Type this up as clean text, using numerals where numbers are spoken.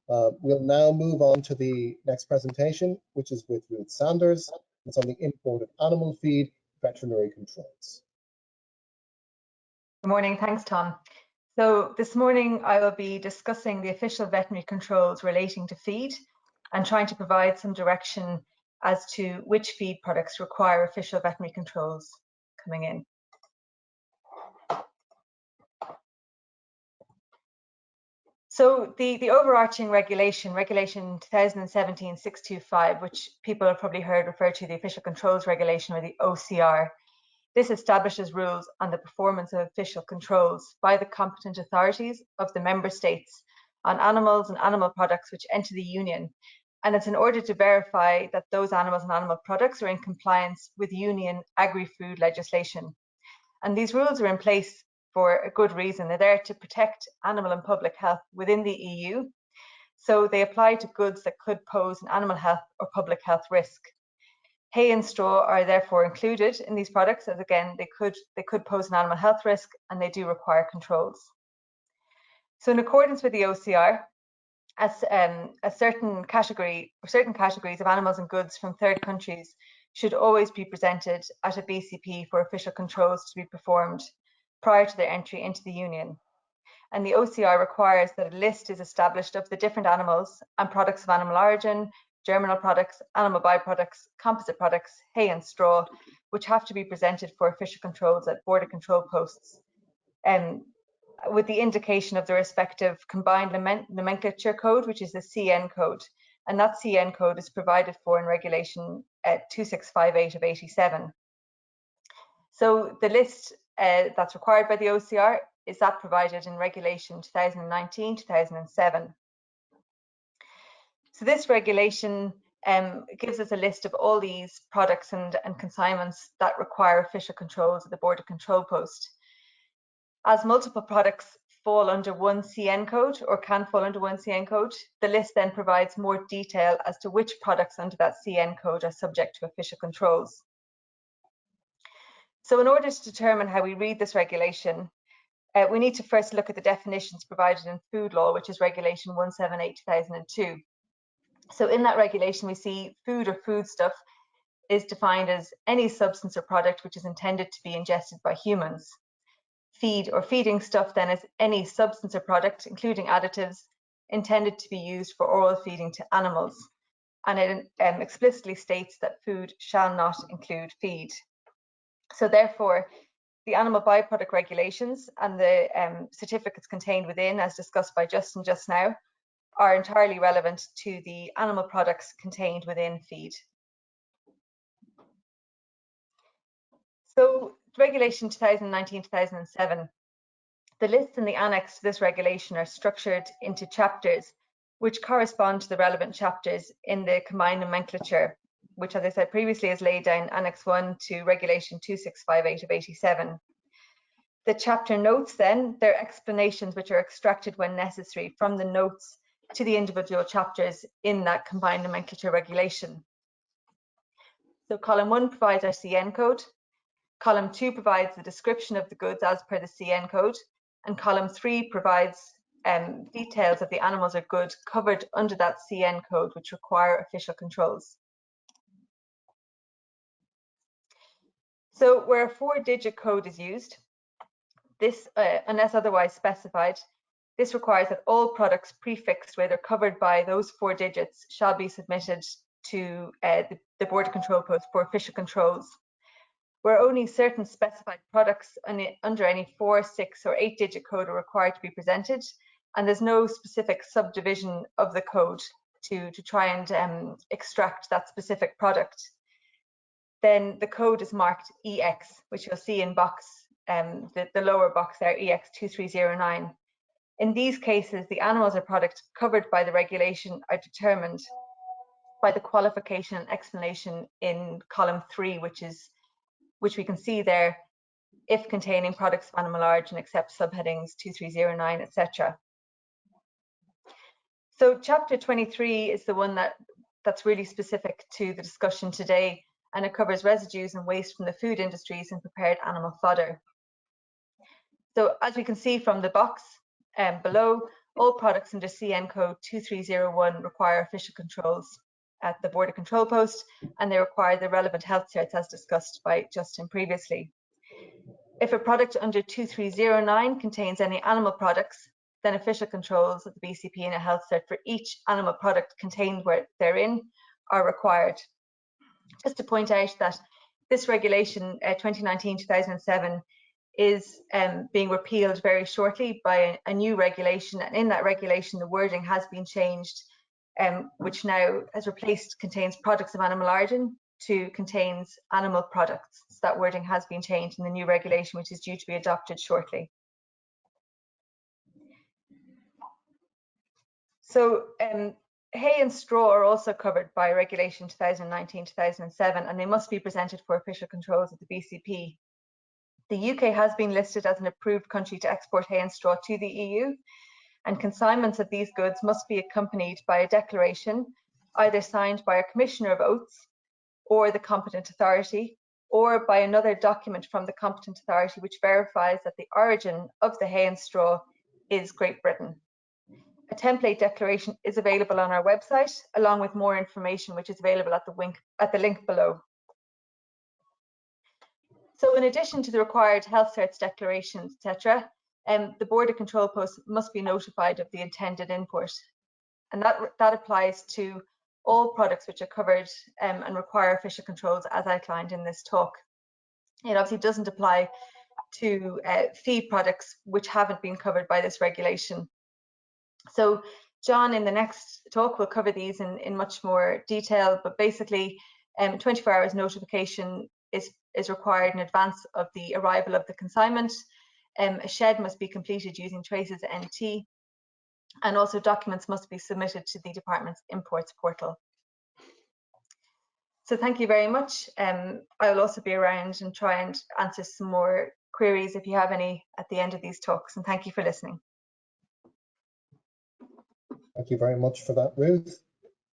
We'll now move on to the next presentation, which is with Ruth Sanders. It's on the import of animal feed, veterinary controls. Good morning, thanks Tom. So this morning I will be discussing the official veterinary controls relating to feed and trying to provide some direction as to which feed products require official veterinary controls coming in. So the overarching regulation 2017-625, which people have probably heard referred to the Official Controls Regulation, or the OCR, this establishes rules on the performance of official controls by the competent authorities of the member states on animals and animal products which enter the Union. And it's in order to verify that those animals and animal products are in compliance with Union agri-food legislation. And these rules are in place for a good reason. They're there to protect animal and public health within the EU. So they apply to goods that could pose an animal health or public health risk. Hay and straw are therefore included in these products, as again, they could pose an animal health risk and they do require controls. So in accordance with the OCR, as a certain categories of animals and goods from third countries should always be presented at a BCP for official controls to be performed prior to their entry into the Union. And the OCR requires that a list is established of the different animals and products of animal origin, germinal products, animal byproducts, composite products, hay and straw, which have to be presented for official controls at border control posts, with the indication of the respective combined nomenclature code, which is the CN code. And that CN code is provided for in Regulation 2658 of 87. So the list that's required by the OCR is that provided in Regulation 2019-2007. So this regulation gives us a list of all these products and consignments that require official controls at the border control post. As multiple products fall under one CN code or can fall under one CN code, the list then provides more detail as to which products under that CN code are subject to official controls. So in order to determine how we read this regulation, we need to first look at the definitions provided in food law, which is Regulation 178/2002. So in that regulation, we see food or foodstuff is defined as any substance or product which is intended to be ingested by humans. Feed or feeding stuff then is any substance or product, including additives, intended to be used for oral feeding to animals. And it explicitly states that food shall not include feed. So therefore, the animal byproduct regulations and the certificates contained within, as discussed by Justin just now, are entirely relevant to the animal products contained within feed. So Regulation 2019-2007, the lists in the annex to this regulation are structured into chapters which correspond to the relevant chapters in the combined nomenclature, which, as I said previously, is laid down Annex 1 to Regulation 2658 of 87. The chapter notes then, they're explanations which are extracted when necessary from the notes to the individual chapters in that combined nomenclature regulation. So column 1 provides our CN code, column 2 provides the description of the goods as per the CN code, and column 3 provides details of the animals or goods covered under that CN code which require official controls. So where a 4-digit code is used, this, unless otherwise specified, this requires that all products prefixed where they're covered by those 4 digits shall be submitted to the border control post for official controls. Where only certain specified products under any 4, 6 or 8-digit code are required to be presented, and there's no specific subdivision of the code to try and extract that specific product, then the code is marked EX, which you'll see in box, the lower box there, EX2309. In these cases, the animals or products covered by the regulation are determined by the qualification and explanation in column 3, which we can see there, if containing products of animal origin except subheadings 2309, etc. So chapter 23 is the one that's really specific to the discussion today, and it covers residues and waste from the food industries and prepared animal fodder. So as we can see from the box below, All products under CN code 2301 require official controls at the border control post, and they require the relevant health certs as discussed by Justin previously. If a product under 2309 contains any animal products, then official controls of the BCP and a health cert for each animal product contained therein are required. Just to point out that this regulation 2019-2007 is being repealed very shortly by a new regulation, and in that regulation the wording has been changed, which now has replaced contains products of animal origin to contains animal products. So that wording has been changed in the new regulation, which is due to be adopted shortly. So hay and straw are also covered by regulation 2019-2007, and they must be presented for official controls of the BCP. The UK has been listed as an approved country to export hay and straw to the EU, and consignments of these goods must be accompanied by a declaration either signed by a Commissioner of Oaths or the competent authority, or by another document from the competent authority which verifies that the origin of the hay and straw is Great Britain. A template declaration is available on our website, along with more information which is available at the link below. So in addition to the required health certs declarations, etc., the border control post must be notified of the intended import. And that applies to all products which are covered and require official controls as outlined in this talk. It obviously doesn't apply to feed products which haven't been covered by this regulation. So John in the next talk will cover these in much more detail, but basically 24 hours notification is required in advance of the arrival of the consignment. A shed must be completed using Traces NT, and also documents must be submitted to the department's imports portal. So thank you very much. I will also be around and try and answer some more queries if you have any at the end of these talks, and thank you for listening. Thank you very much for that, Ruth.